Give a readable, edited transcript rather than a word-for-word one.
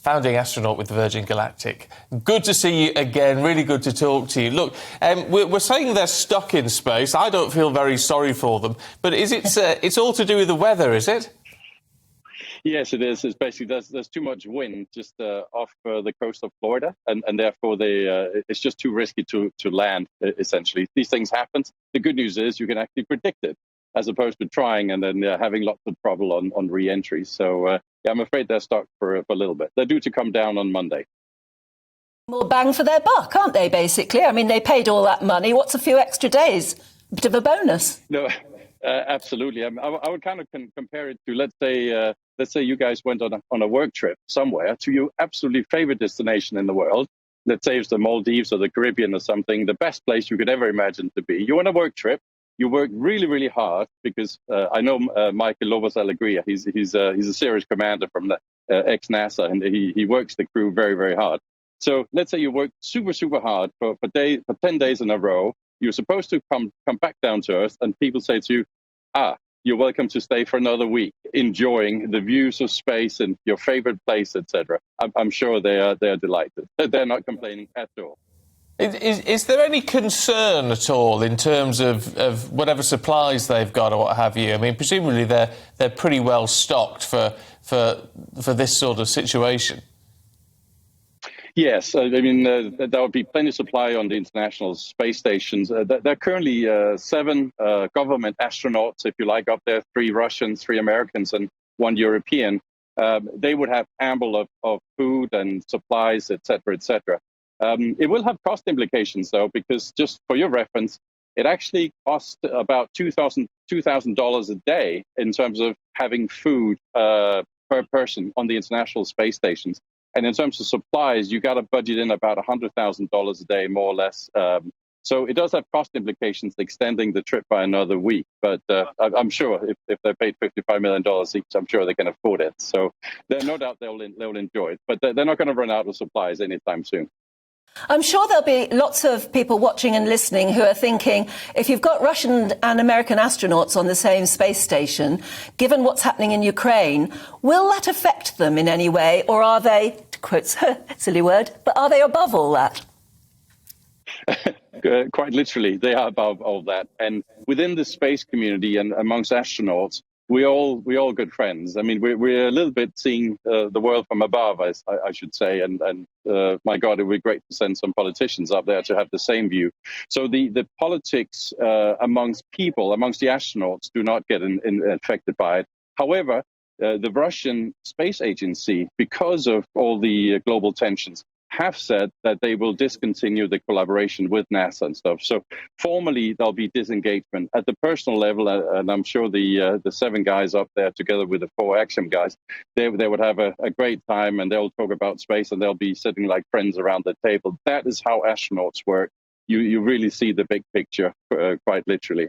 founding astronaut with the Virgin Galactic. Good to see you again. Really good to talk to you. Look, we're saying they're stuck in space. I don't feel very sorry for them. But it's all to do with the weather, is it? Yes, it is. It's basically there's too much wind just off the coast of Florida, and therefore it's just too risky to land. Essentially, these things happen. The good news is you can actually predict it, as opposed to trying and then having lots of trouble on re-entry. So yeah, I'm afraid they're stuck for a little bit. They're due to come down on Monday. More bang for their buck, aren't they? Basically, I mean, they paid all that money. What's a few extra days? A bit of a bonus. No. Absolutely. I would kind of compare it to, let's say you guys went on a work trip somewhere to your absolutely favorite destination in the world. Let's say it's the Maldives or the Caribbean or something, the best place you could ever imagine to be. You're on a work trip. You work really, really hard because I know Michael Lopez Alegria. He's a serious commander from the ex-NASA, and he works the crew very, very hard. So let's say you work super, super hard for 10 days in a row. You're supposed to come back down to Earth, and people say to you, you're welcome to stay for another week, enjoying the views of space and your favorite place, etc. I'm sure they are delighted. They're not complaining at all. Is there any concern at all in terms of whatever supplies they've got or what have you? I mean, presumably they're pretty well stocked for this sort of situation. Yes, I mean, there would be plenty of supply on the international space stations. There are currently 7 government astronauts, if you like, up there, 3 Russians, 3 Americans, and 1 European. They would have ample of food and supplies, et cetera, et cetera. It will have cost implications, though, because just for your reference, it actually costs about $2,000 a day in terms of having food per person on the international space stations. And in terms of supplies, you got to budget in about $100,000 a day, more or less. So it does have cost implications, extending the trip by another week. But I'm sure if they're paid $55 million each, I'm sure they can afford it. So no doubt they'll enjoy it. But they're not going to run out of supplies anytime soon. I'm sure there'll be lots of people watching and listening who are thinking, if you've got Russian and American astronauts on the same space station, given what's happening in Ukraine, will that affect them in any way? Or are they, to quote a silly word, but are they above all that? Quite literally, they are above all that. And within the space community and amongst astronauts, we're all good friends. I mean, we're a little bit seeing the world from above, I should say. And my God, it would be great to send some politicians up there to have the same view. So the politics amongst the astronauts, do not get affected by it. However, the Russian Space Agency, because of all the global tensions, have said that they will discontinue the collaboration with NASA and stuff. So formally, there'll be disengagement. At the personal level, and I'm sure the 7 guys up there, together with the 4 Axiom guys, they would have a great time, and they'll talk about space, and they'll be sitting like friends around the table. That is how astronauts work. You really see the big picture, quite literally.